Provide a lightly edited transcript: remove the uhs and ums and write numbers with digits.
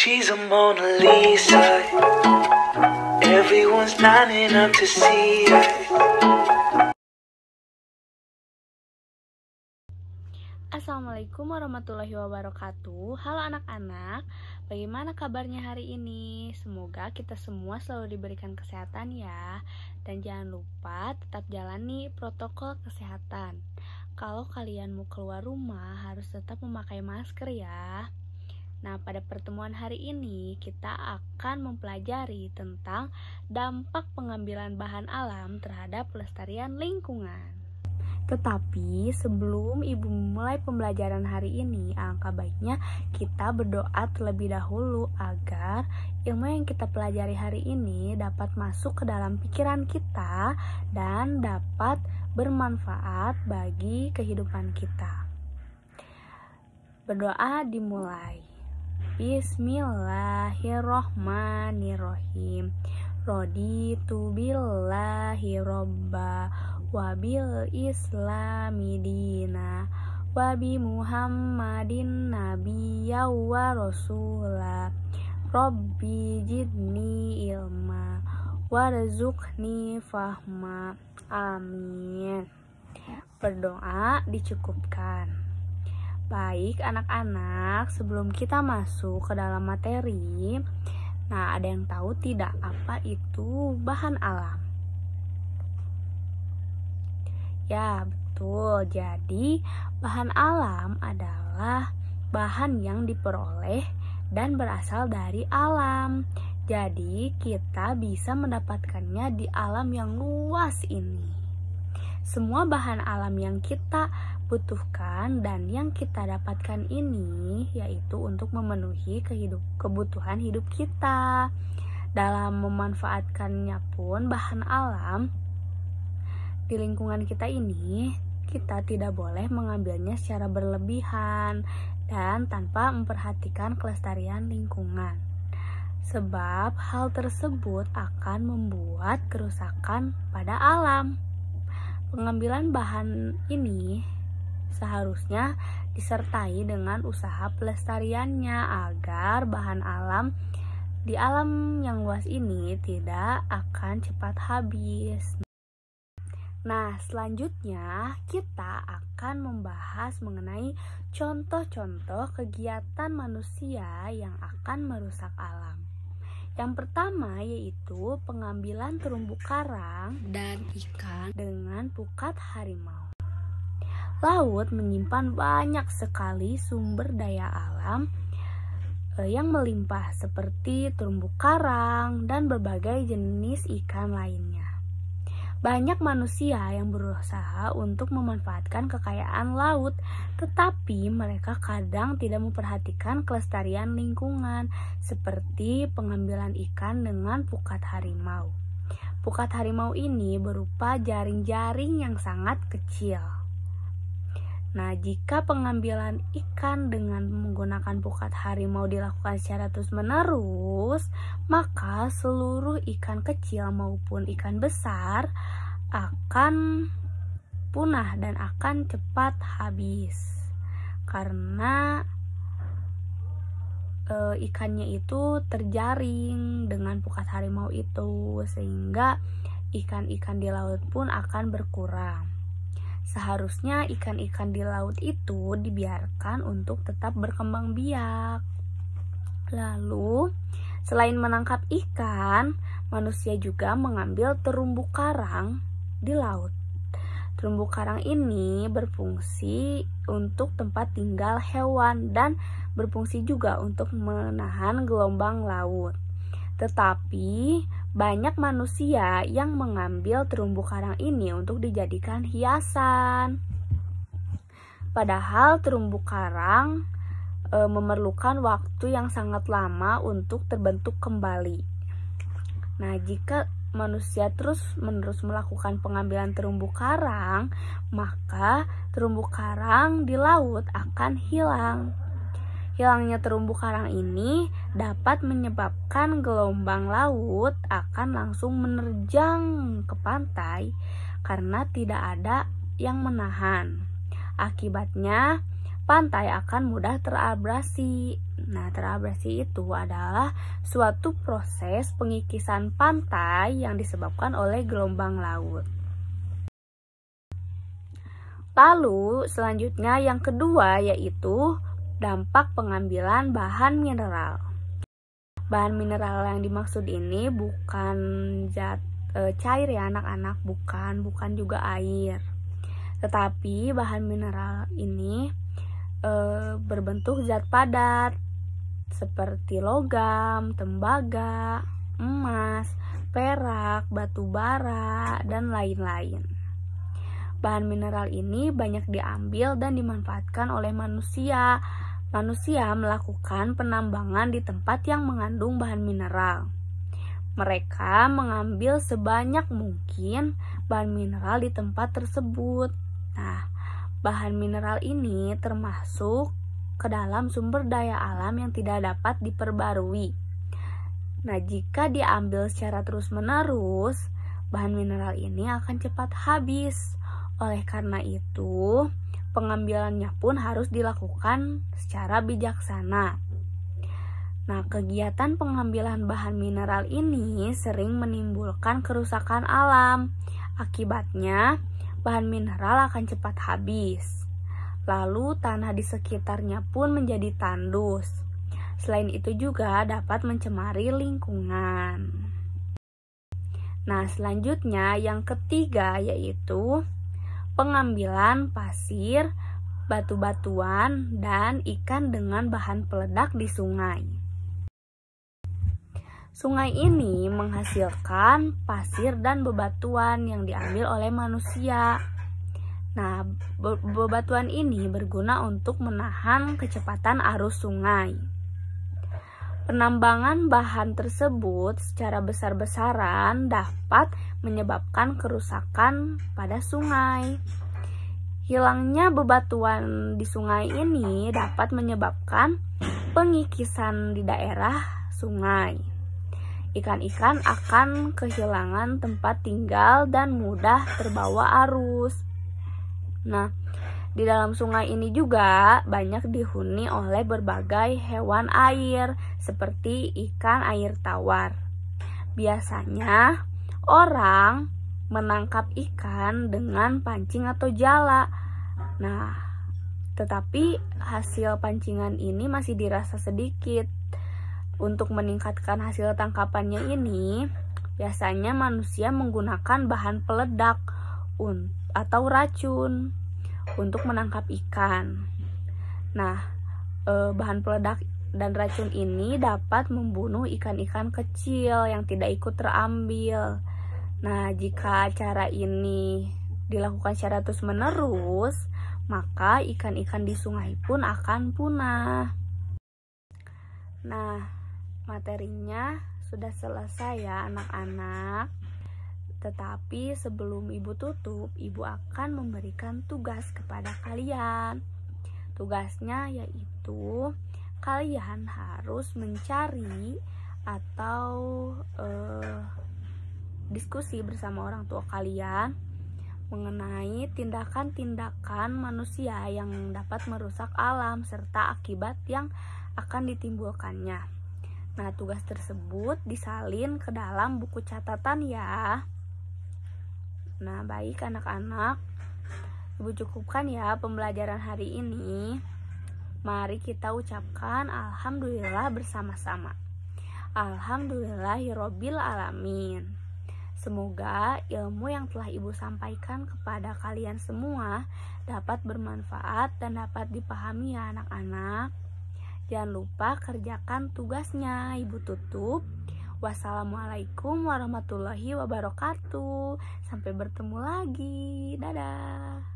She's a Mona Lisa. Everyone's lining up to see her. Assalamualaikum warahmatullahi wabarakatuh. Halo anak-anak, bagaimana kabarnya hari ini? Semoga kita semua selalu diberikan kesehatan ya. Dan jangan lupa tetap jalani protokol kesehatan. Kalau kalian mau keluar rumah harus tetap memakai masker ya. Nah, pada pertemuan hari ini kita akan mempelajari tentang dampak pengambilan bahan alam terhadap pelestarian lingkungan. Tetapi sebelum Ibu mulai pembelajaran hari ini, alangkah baiknya kita berdoa terlebih dahulu agar ilmu yang kita pelajari hari ini dapat masuk ke dalam pikiran kita dan dapat bermanfaat bagi kehidupan kita. Berdoa dimulai. Bismillahirrohmanirrohim. Raditu billahi robba wabil islami dina wabi muhammadin nabiyya wa rasula rabbi jidni ilma warzuqni fahma. Amin. Berdoa dicukupkan. Baik anak-anak, sebelum kita masuk ke dalam materi, nah ada yang tahu tidak apa itu bahan alam? Ya betul, jadi bahan alam adalah bahan yang diperoleh dan berasal dari alam. Jadi kita bisa mendapatkannya di alam yang luas ini. Semua bahan alam yang kita butuhkan dan yang kita dapatkan ini yaitu untuk memenuhi kebutuhan hidup kita. Dalam memanfaatkannya pun bahan alam di lingkungan kita ini, kita tidak boleh mengambilnya secara berlebihan dan tanpa memperhatikan kelestarian lingkungan. Sebab hal tersebut akan membuat kerusakan pada alam. Pengambilan bahan ini seharusnya disertai dengan usaha pelestariannya agar bahan alam di alam yang luas ini tidak akan cepat habis. Nah, selanjutnya kita akan membahas mengenai contoh-contoh kegiatan manusia yang akan merusak alam. Yang pertama yaitu pengambilan terumbu karang dan ikan dengan pukat harimau. Laut menyimpan banyak sekali sumber daya alam yang melimpah seperti terumbu karang dan berbagai jenis ikan lainnya. Banyak manusia yang berusaha untuk memanfaatkan kekayaan laut, tetapi mereka kadang tidak memperhatikan kelestarian lingkungan, seperti pengambilan ikan dengan pukat harimau. Pukat harimau ini berupa jaring-jaring yang sangat kecil. Nah, jika pengambilan ikan dengan menggunakan pukat harimau dilakukan secara terus-menerus, maka seluruh ikan kecil maupun ikan besar akan punah dan akan cepat habis. Karena ikannya itu terjaring dengan pukat harimau itu, sehingga ikan-ikan di laut pun akan berkurang. Seharusnya ikan-ikan di laut itu dibiarkan untuk tetap berkembang biak. Lalu, selain menangkap ikan, manusia juga mengambil terumbu karang di laut. Terumbu karang ini berfungsi untuk tempat tinggal hewan dan berfungsi juga untuk menahan gelombang laut. Tetapi banyak manusia yang mengambil terumbu karang ini untuk dijadikan hiasan. Padahal terumbu karang memerlukan waktu yang sangat lama untuk terbentuk kembali. Nah, jika manusia terus-menerus melakukan pengambilan terumbu karang, maka terumbu karang di laut akan hilang. Hilangnya terumbu karang ini dapat menyebabkan gelombang laut akan langsung menerjang ke pantai karena tidak ada yang menahan. Akibatnya, pantai akan mudah terabrasi. Nah, terabrasi itu adalah suatu proses pengikisan pantai yang disebabkan oleh gelombang laut. Lalu selanjutnya yang kedua yaitu dampak pengambilan bahan mineral. Bahan mineral yang dimaksud ini bukan zat cair ya anak-anak, bukan juga air. Tetapi bahan mineral ini berbentuk zat padat seperti logam, tembaga, emas, perak, batu bara, dan lain-lain. Bahan mineral ini banyak diambil dan dimanfaatkan oleh manusia. Manusia melakukan penambangan di tempat yang mengandung bahan mineral. Mereka mengambil sebanyak mungkin bahan mineral di tempat tersebut. Nah, bahan mineral ini termasuk ke dalam sumber daya alam yang tidak dapat diperbarui. Nah, jika diambil secara terus-menerus, bahan mineral ini akan cepat habis. Oleh karena itu, pengambilannya pun harus dilakukan secara bijaksana. Nah, kegiatan pengambilan bahan mineral ini sering menimbulkan kerusakan alam. Akibatnya, bahan mineral akan cepat habis. Lalu, tanah di sekitarnya pun menjadi tandus. Selain itu juga dapat mencemari lingkungan. Nah, selanjutnya yang ketiga yaitu pengambilan pasir, batu-batuan, dan ikan dengan bahan peledak di sungai. Sungai ini menghasilkan pasir dan bebatuan yang diambil oleh manusia. Nah, bebatuan ini berguna untuk menahan kecepatan arus sungai. Penambangan bahan tersebut secara besar-besaran dapat menyebabkan kerusakan pada sungai. Hilangnya bebatuan di sungai ini dapat menyebabkan pengikisan di daerah sungai. Ikan-ikan akan kehilangan tempat tinggal dan mudah terbawa arus. Nah, di dalam sungai ini juga banyak dihuni oleh berbagai hewan air seperti ikan air tawar. Biasanya orang menangkap ikan dengan pancing atau jala. Nah, tetapi hasil pancingan ini masih dirasa sedikit. Untuk meningkatkan hasil tangkapannya ini, biasanya manusia menggunakan bahan peledak atau racun untuk menangkap ikan. Nah, bahan peledak dan racun ini dapat membunuh ikan-ikan kecil yang tidak ikut terambil. Nah, jika cara ini dilakukan secara terus-menerus, maka ikan-ikan di sungai pun akan punah. Nah, materinya sudah selesai ya anak-anak. Tetapi sebelum ibu tutup, ibu akan memberikan tugas kepada kalian. Tugasnya yaitu kalian harus mencari atau diskusi bersama orang tua kalian mengenai tindakan-tindakan manusia yang dapat merusak alam serta akibat yang akan ditimbulkannya. Nah, tugas tersebut disalin ke dalam buku catatan ya. Nah, baik anak-anak, ibu cukupkan ya pembelajaran hari ini. Mari kita ucapkan alhamdulillah bersama-sama. Alhamdulillahirabbil alamin. Semoga ilmu yang telah ibu sampaikan kepada kalian semua dapat bermanfaat dan dapat dipahami ya anak-anak. Jangan lupa kerjakan tugasnya. Ibu tutup. Wassalamualaikum warahmatullahi wabarakatuh. Sampai bertemu lagi. Dadah.